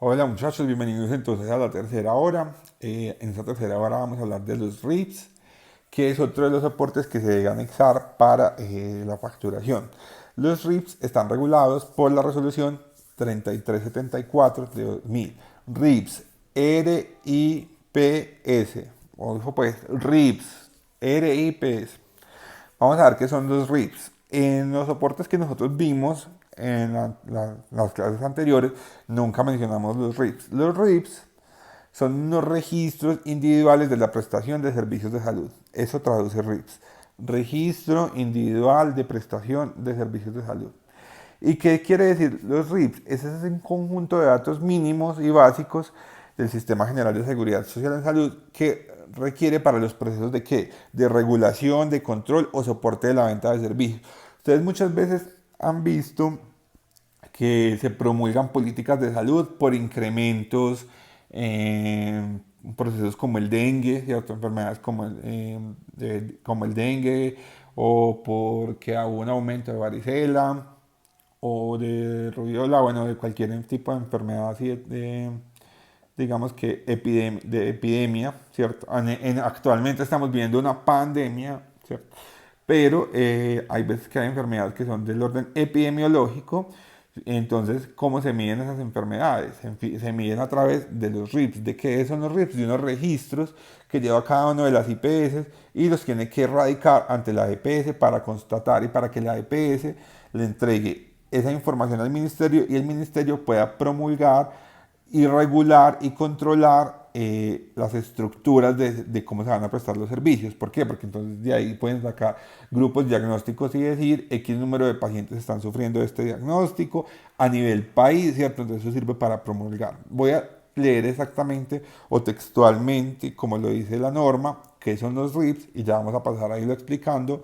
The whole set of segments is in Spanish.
Hola muchachos, bienvenidos entonces a la tercera hora. En esta tercera hora vamos a hablar de los RIPs, que es otro de los soportes que se debe anexar para la facturación. Los RIPs están regulados por la resolución 3374 de 2000. RIPs, R-I-P-S. Ojo pues, RIPs, R-I-P-S. Vamos a ver qué son los RIPs. En los soportes que nosotros vimos en las clases anteriores, nunca mencionamos los RIPs. Los RIPs son unos registros individuales de la prestación de servicios de salud. Eso traduce RIPs. Registro individual de prestación de servicios de salud. ¿Y qué quiere decir los RIPs? Ese es un conjunto de datos mínimos y básicos del Sistema General de Seguridad Social en Salud que requiere para los procesos de qué? De regulación, de control o soporte de la venta de servicios. Ustedes muchas veces han visto que se promulgan políticas de salud por incrementos en procesos como el dengue, ¿cierto? Enfermedades como el dengue, o porque hubo un aumento de varicela, o de rubiola, bueno, de cualquier tipo de enfermedad así digamos que de epidemia, ¿cierto? Actualmente estamos viendo una pandemia, ¿cierto? Pero hay veces que hay enfermedades que son del orden epidemiológico. Entonces, ¿cómo se miden esas enfermedades? Se miden a través de los RIPs. ¿De qué son los RIPs? De unos registros que lleva cada una de las IPS y los tiene que erradicar ante la EPS para constatar y para que la EPS le entregue esa información al ministerio y el ministerio pueda promulgar y regular y controlar las estructuras de cómo se van a prestar los servicios. ¿Por qué? Porque entonces de ahí pueden sacar grupos diagnósticos y decir X número de pacientes están sufriendo este diagnóstico a nivel país, ¿cierto? Entonces eso sirve para promulgar. Voy a leer exactamente o textualmente, como lo dice la norma, qué son los RIPs y ya vamos a pasar a irlo explicando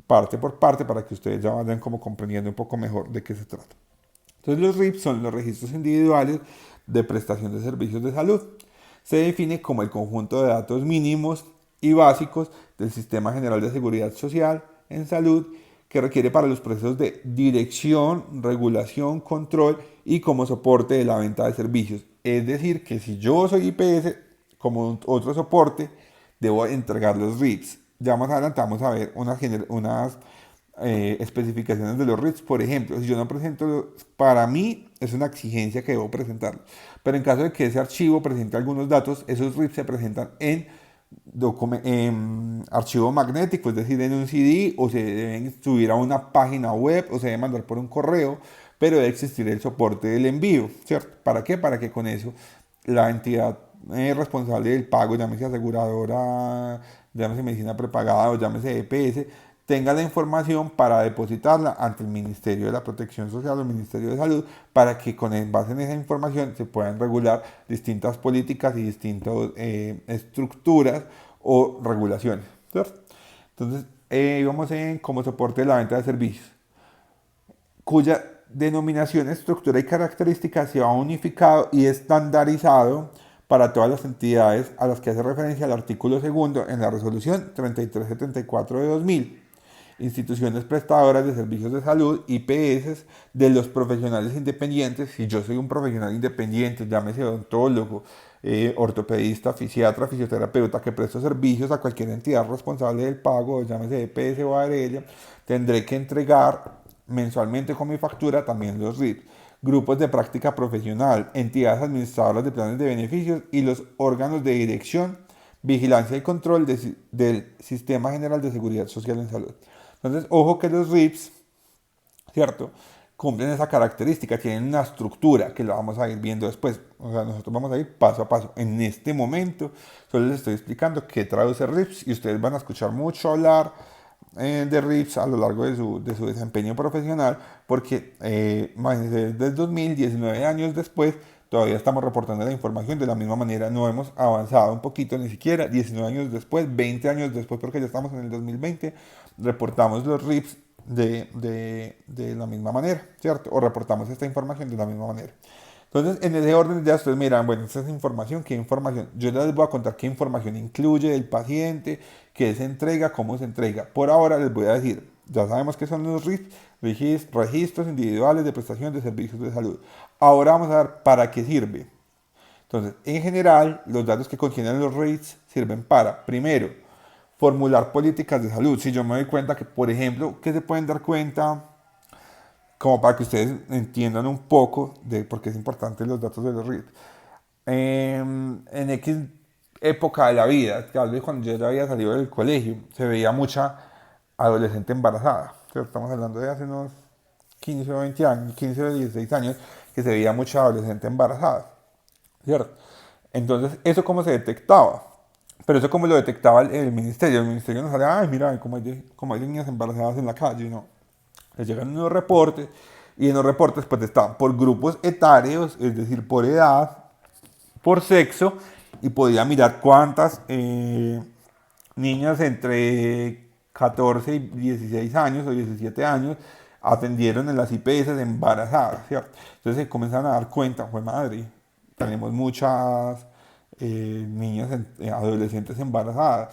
parte por parte para que ustedes ya vayan como comprendiendo un poco mejor de qué se trata. Entonces los RIPs son los registros individuales de prestación de servicios de salud. Se define como el conjunto de datos mínimos y básicos del Sistema General de Seguridad Social en salud que requiere para los procesos de dirección, regulación, control y como soporte de la venta de servicios. Es decir, que si yo soy IPS, como otro soporte, debo entregar los RIPs. Ya más adelante vamos a ver unas especificaciones de los RIPs. Por ejemplo, si yo no presento, para mí es una exigencia que debo presentarlo. Pero en caso de que ese archivo presente algunos datos, esos RIPs se presentan en archivo magnético, es decir, en un CD, o se deben subir a una página web, o se debe mandar por un correo, pero debe existir el soporte del envío, ¿cierto? ¿Para qué? Para que con eso la entidad responsable del pago, llámese aseguradora, llámese medicina prepagada o llámese EPS, tenga la información para depositarla ante el Ministerio de la Protección Social o el Ministerio de Salud para que con base en esa información se puedan regular distintas políticas y distintas estructuras o regulaciones, ¿cierto? Entonces, vamos en como soporte de la venta de servicios, cuya denominación, estructura y características se ha unificado y estandarizado para todas las entidades a las que hace referencia el artículo segundo en la resolución 3374 de 2000. Instituciones prestadoras de servicios de salud, IPS, de los profesionales independientes. Si yo soy un profesional independiente, llámese odontólogo, ortopedista, fisiatra, fisioterapeuta, que presto servicios a cualquier entidad responsable del pago, llámese EPS o ARL, tendré que entregar mensualmente con mi factura también los RIPs. Grupos de práctica profesional, entidades administradoras de planes de beneficios y los órganos de dirección, vigilancia y control del Sistema General de Seguridad Social en Salud. Entonces, ojo que los RIPs, ¿cierto? Cumplen esa característica, tienen una estructura que la vamos a ir viendo después. O sea, nosotros vamos a ir paso a paso. En este momento, solo les estoy explicando qué traduce RIPs y ustedes van a escuchar mucho hablar de RIPs a lo largo de su desempeño profesional, porque imagínense, desde el 2019 años después, todavía estamos reportando la información de la misma manera, no hemos avanzado un poquito ni siquiera, 19 años después, 20 años después, porque ya estamos en el 2020, reportamos los RIPs de la misma manera, ¿cierto? O reportamos esta información de la misma manera. Entonces, en ese orden ya ustedes miran, bueno, esta es información, ¿qué información? Yo les voy a contar qué información incluye el paciente, qué se entrega, cómo se entrega. Por ahora les voy a decir, ya sabemos qué son los RIPs, registros individuales de prestación de servicios de salud. Ahora vamos a ver para qué sirve. Entonces, en general, los datos que contienen los REITs sirven para, primero, formular políticas de salud. Si yo me doy cuenta que, por ejemplo, que se pueden dar cuenta, como para que ustedes entiendan un poco de por qué es importante los datos de los REITs. En X época de la vida, tal vez cuando yo ya había salido del colegio, se veía mucha adolescente embarazada. ¿Cierto? Estamos hablando de hace unos 15 o 20 años, 15 o 16 años, que se veía mucha adolescente embarazada. ¿Cierto? Entonces, ¿eso cómo se detectaba? Pero eso como lo detectaba el ministerio. El ministerio no salía, ay, mira, como hay niñas embarazadas en la calle, no. Les llegan unos reportes y en los reportes pues estaban por grupos etarios, es decir, por edad, por sexo, y podía mirar cuántas niñas entre 14 y 16 años o 17 años atendieron en las IPS embarazadas, ¿cierto? Entonces se comienzan a dar cuenta, fue madre, tenemos muchas niñas, adolescentes embarazadas.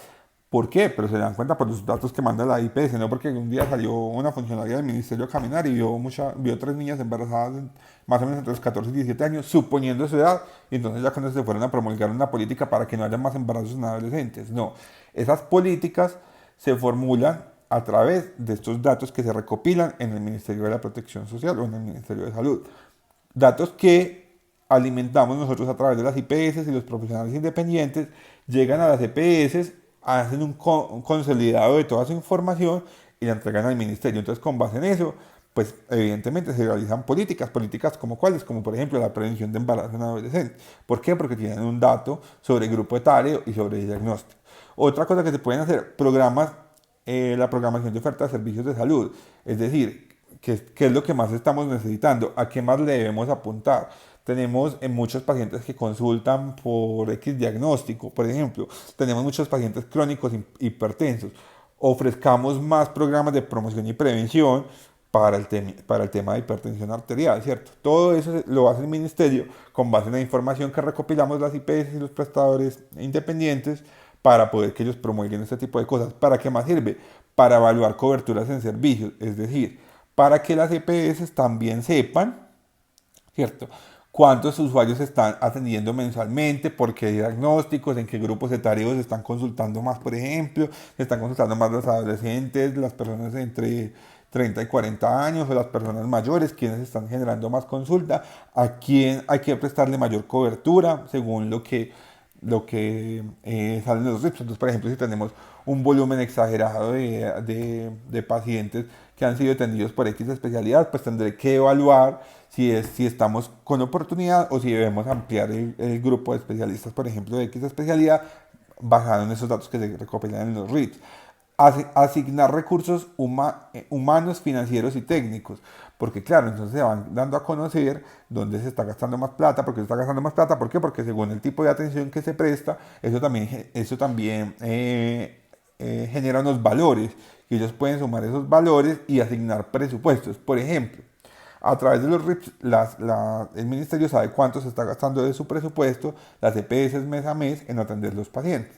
¿Por qué? Pero se dan cuenta por los datos que manda la IPS, no porque un día salió una funcionaria del ministerio a caminar y vio tres niñas embarazadas más o menos entre los 14 y 17 años, suponiendo su edad, y entonces ya cuando se fueron a promulgar una política para que no haya más embarazos en adolescentes. No, esas políticas se formulan a través de estos datos que se recopilan en el Ministerio de la Protección Social o en el Ministerio de Salud. Datos que alimentamos nosotros a través de las IPS y los profesionales independientes llegan a las EPS, hacen un consolidado de toda su información y la entregan al ministerio. Entonces, con base en eso, pues evidentemente se realizan políticas como cuáles, como por ejemplo la prevención de embarazo en adolescentes. ¿Por qué? Porque tienen un dato sobre grupo etario y sobre diagnóstico. Otra cosa que se pueden hacer, programas, la programación de oferta de servicios de salud, es decir, ¿qué es lo que más estamos necesitando? ¿A qué más le debemos apuntar? Tenemos muchos pacientes que consultan por X diagnóstico, por ejemplo, tenemos muchos pacientes crónicos hipertensos. Ofrezcamos más programas de promoción y prevención para el tema de hipertensión arterial, ¿cierto? Todo eso lo hace el ministerio con base en la información que recopilamos las IPS y los prestadores independientes para poder que ellos promuevan este tipo de cosas. ¿Para qué más sirve? Para evaluar coberturas en servicios, es decir, para que las EPS también sepan, ¿cierto? ¿Cuántos usuarios están atendiendo mensualmente? ¿Por qué diagnósticos? ¿En qué grupos etarios se están consultando más, por ejemplo? ¿Se están consultando más los adolescentes, las personas entre 30 y 40 años o las personas mayores? ¿Quiénes están generando más consulta? ¿A quién hay que prestarle mayor cobertura según lo que salen los RIPS? Entonces, por ejemplo, si tenemos un volumen exagerado de pacientes que han sido atendidos por X especialidad, pues tendré que evaluar si estamos con oportunidad o si debemos ampliar el grupo de especialistas, por ejemplo, de X especialidad, basado en esos datos que se recopilan en los RITs. Asignar recursos humanos, financieros y técnicos, porque claro, entonces se van dando a conocer dónde se está gastando más plata, porque se está gastando más plata, ¿por qué? Porque según el tipo de atención que se presta, eso también genera unos valores, y ellos pueden sumar esos valores y asignar presupuestos. Por ejemplo, a través de los RIPs, el ministerio sabe cuánto se está gastando de su presupuesto, las EPS mes a mes, en atender los pacientes.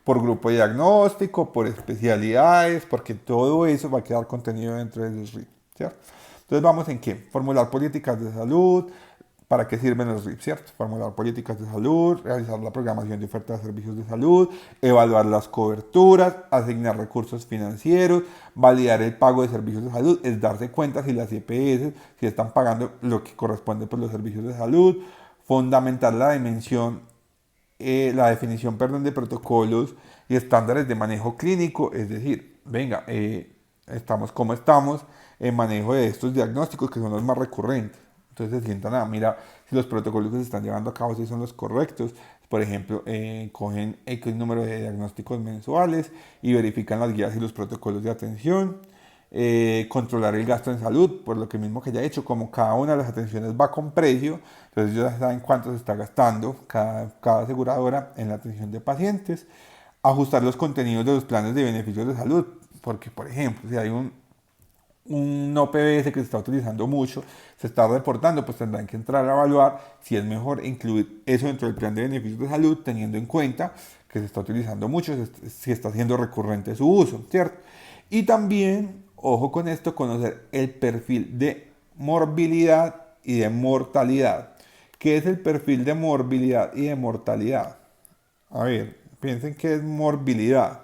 Por grupo de diagnóstico, por especialidades, porque todo eso va a quedar contenido dentro de los RIPs, ¿cierto? Entonces vamos en qué? Formular políticas de salud. ¿Para qué sirven los RIPs, cierto? Formular políticas de salud, realizar la programación de oferta de servicios de salud, evaluar las coberturas, asignar recursos financieros, validar el pago de servicios de salud, es darse cuenta si las EPS, si están pagando lo que corresponde por los servicios de salud, fundamentar la definición, perdón, de protocolos y estándares de manejo clínico, es decir, venga, estamos como estamos en manejo de estos diagnósticos que son los más recurrentes. Entonces se sientan a mira si los protocolos que se están llevando a cabo si son los correctos. Por ejemplo, cogen X número de diagnósticos mensuales y verifican las guías y los protocolos de atención. Controlar el gasto en salud, por lo que mismo que ya he hecho, como cada una de las atenciones va con precio, entonces ellos ya saben cuánto se está gastando cada aseguradora en la atención de pacientes. Ajustar los contenidos de los planes de beneficios de salud, porque por ejemplo, si hay un OPBS que se está utilizando mucho, se está reportando, pues tendrán que entrar a evaluar si es mejor incluir eso dentro del plan de beneficios de salud, teniendo en cuenta que se está utilizando mucho, si está siendo recurrente su uso, ¿cierto? Y también ojo con esto, conocer el perfil de morbilidad y de mortalidad. ¿Qué es el perfil de morbilidad y de mortalidad? A ver, piensen qué es morbilidad.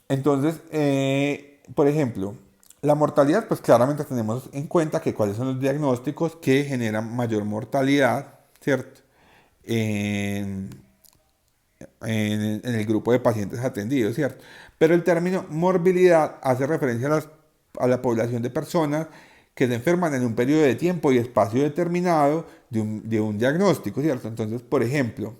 Entonces, por ejemplo, la mortalidad, pues claramente tenemos en cuenta que cuáles son los diagnósticos que generan mayor mortalidad, ¿cierto? En, en el grupo de pacientes atendidos, ¿cierto? Pero el término morbilidad hace referencia a la población de personas que se enferman en un periodo de tiempo y espacio determinado de un diagnóstico, ¿cierto? Entonces, por ejemplo,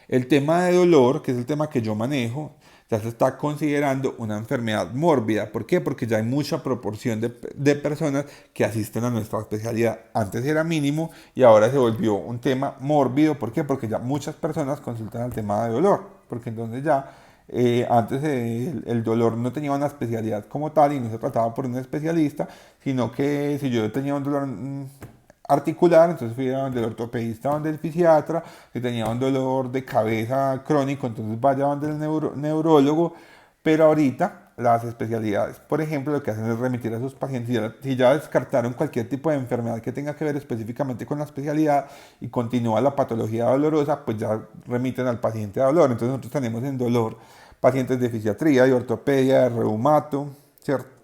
el tema de dolor, que es el tema que yo manejo, ya se está considerando una enfermedad mórbida. ¿Por qué? Porque ya hay mucha proporción de personas que asisten a nuestra especialidad. Antes era mínimo y ahora se volvió un tema mórbido. ¿Por qué? Porque ya muchas personas consultan el tema de dolor. Porque entonces ya antes el dolor no tenía una especialidad como tal y no se trataba por un especialista, sino que si yo tenía un dolor articular, entonces fui a donde el ortopedista, donde el fisiatra, si tenía un dolor de cabeza crónico, entonces vaya donde el neurólogo, pero ahorita las especialidades, por ejemplo, lo que hacen es remitir a sus pacientes, si ya descartaron cualquier tipo de enfermedad que tenga que ver específicamente con la especialidad y continúa la patología dolorosa, pues ya remiten al paciente a dolor. Entonces nosotros tenemos en dolor pacientes de fisiatría, de ortopedia, de reumato, ¿cierto?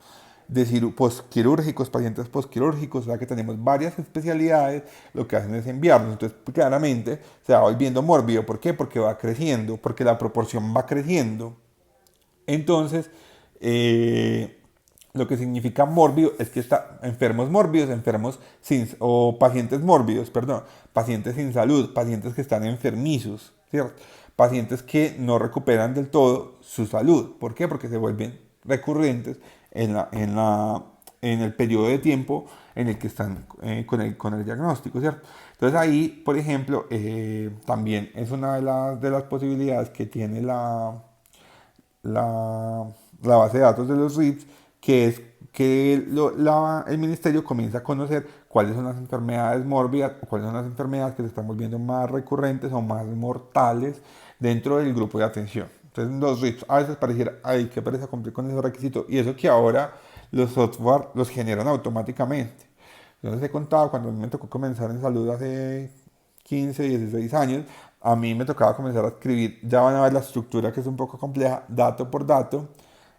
De posquirúrgicos, pacientes posquirúrgicos, o sea que tenemos varias especialidades, lo que hacen es enviarnos. Entonces, claramente se va volviendo mórbido. ¿Por qué? Porque va creciendo, porque la proporción va creciendo. Entonces, lo que significa mórbido es que está enfermos mórbidos, enfermos sin, o pacientes mórbidos, perdón, pacientes sin salud, pacientes que están enfermizos, ¿cierto? Pacientes que no recuperan del todo su salud. ¿Por qué? Porque se vuelven recurrentes en el periodo de tiempo en el que están con el diagnóstico, ¿cierto? Entonces ahí, por ejemplo, también es una de las posibilidades que tiene la, la base de datos de los RIPS, que es que el ministerio comienza a conocer cuáles son las enfermedades mórbidas, cuáles son las enfermedades que se están volviendo más recurrentes o más mortales dentro del grupo de atención. Entonces los RIPS a veces pareciera, ay, qué pereza cumplir con esos requisitos, y eso que ahora los software los generan automáticamente. Yo les he contado, cuando me tocó comenzar en salud hace 15, 16 años, a mí me tocaba comenzar a escribir, ya van a ver la estructura que es un poco compleja, dato por dato,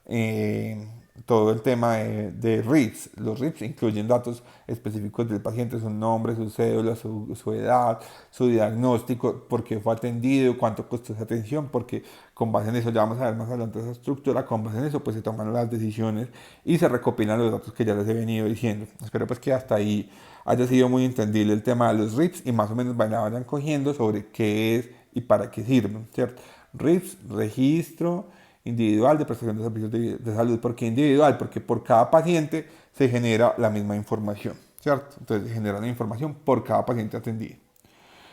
eh, todo el tema de RIPS. Los RIPS incluyen datos específicos del paciente, su nombre, su cédula, su edad, su diagnóstico, por qué fue atendido, cuánto costó esa atención, porque con base en eso, ya vamos a ver más adelante esa estructura, con base en eso pues se toman las decisiones y se recopilan los datos que ya les he venido diciendo. Espero pues que hasta ahí haya sido muy entendible el tema de los RIPS y más o menos vayan cogiendo sobre qué es y para qué sirven, ¿cierto? RIPS, registro individual de prestación de servicios de salud. ¿Por qué individual? Porque por cada paciente se genera la misma información, ¿cierto? Entonces se genera la información por cada paciente atendido.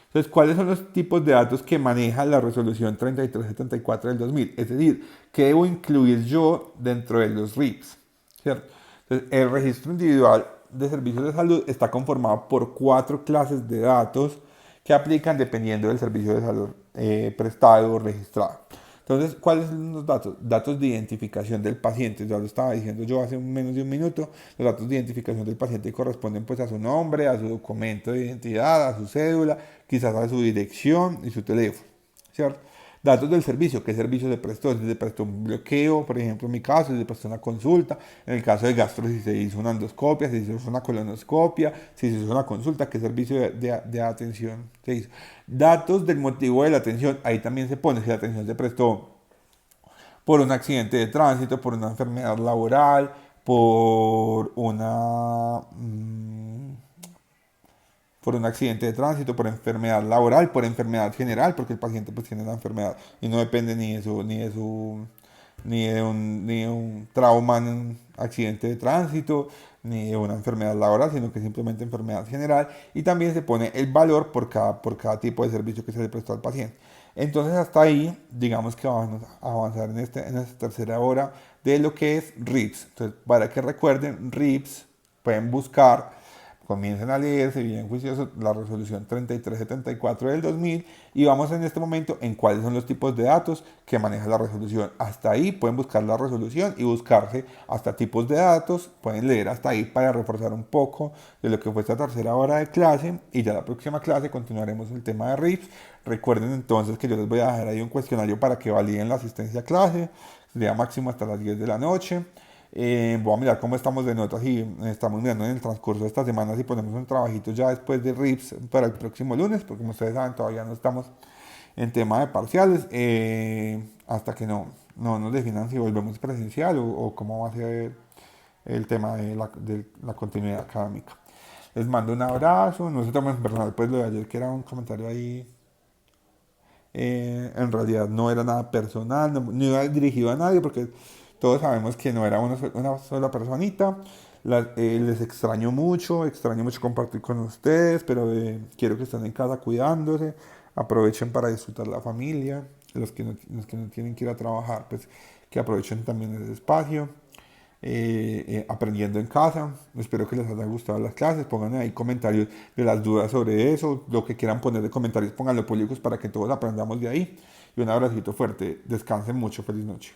Entonces, ¿cuáles son los tipos de datos que maneja la resolución 3374 del 2000? Es decir, ¿qué debo incluir yo dentro de los RIPS? ¿Cierto? Entonces, el registro individual de servicios de salud está conformado por 4 clases de datos que aplican dependiendo del servicio de salud prestado o registrado. Entonces, ¿cuáles son los datos? Datos de identificación del paciente. Ya lo estaba diciendo yo hace menos de un minuto. Los datos de identificación del paciente corresponden pues a su nombre, a su documento de identidad, a su cédula, quizás a su dirección y su teléfono, ¿cierto? Datos del servicio, qué servicio se prestó, si se prestó un bloqueo, por ejemplo en mi caso, si se prestó una consulta, en el caso de gastro, si se hizo una endoscopia, si se hizo una colonoscopia, si se hizo una consulta, qué servicio de atención se hizo. Datos del motivo de la atención, ahí también se pone si la atención se prestó por un accidente de tránsito, por una enfermedad laboral, por por un accidente de tránsito, por enfermedad laboral, por enfermedad general, porque el paciente pues tiene la enfermedad y no depende ni de un trauma en un accidente de tránsito, ni de una enfermedad laboral, sino que simplemente enfermedad general. Y también se pone el valor por cada tipo de servicio que se le prestó al paciente. Entonces hasta ahí, digamos que vamos a avanzar en esta tercera hora de lo que es RIPS. Entonces, para que recuerden, RIPS pueden buscar comiencen a leerse bien juiciosos la resolución 3374 del 2000 y vamos en este momento en cuáles son los tipos de datos que maneja la resolución. Hasta ahí pueden buscar la resolución y buscarse hasta tipos de datos, pueden leer hasta ahí para reforzar un poco de lo que fue esta tercera hora de clase y ya la próxima clase continuaremos el tema de RIPS. Recuerden entonces que yo les voy a dejar ahí un cuestionario para que validen la asistencia a clase, día máximo hasta las 10 de la noche. Voy a mirar cómo estamos de notas y estamos mirando en el transcurso de esta semana si ponemos un trabajito ya después de RIPS para el próximo lunes, porque como ustedes saben todavía no estamos en tema de parciales, hasta que no nos definan si volvemos presencial o cómo va a ser el tema de la continuidad académica. Les mando un abrazo, no se tomen personal pues lo de ayer que era un comentario ahí, en realidad no era nada personal, no iba dirigido a nadie porque todos sabemos que no era una sola personita. Les extraño mucho compartir con ustedes, pero quiero que estén en casa cuidándose, aprovechen para disfrutar la familia, los que no tienen que ir a trabajar, pues que aprovechen también ese espacio, aprendiendo en casa. Espero que les haya gustado las clases, pongan ahí comentarios de las dudas sobre eso, lo que quieran poner de comentarios, pónganlo públicos para que todos aprendamos de ahí. Y un abracito fuerte, descansen mucho, feliz noche.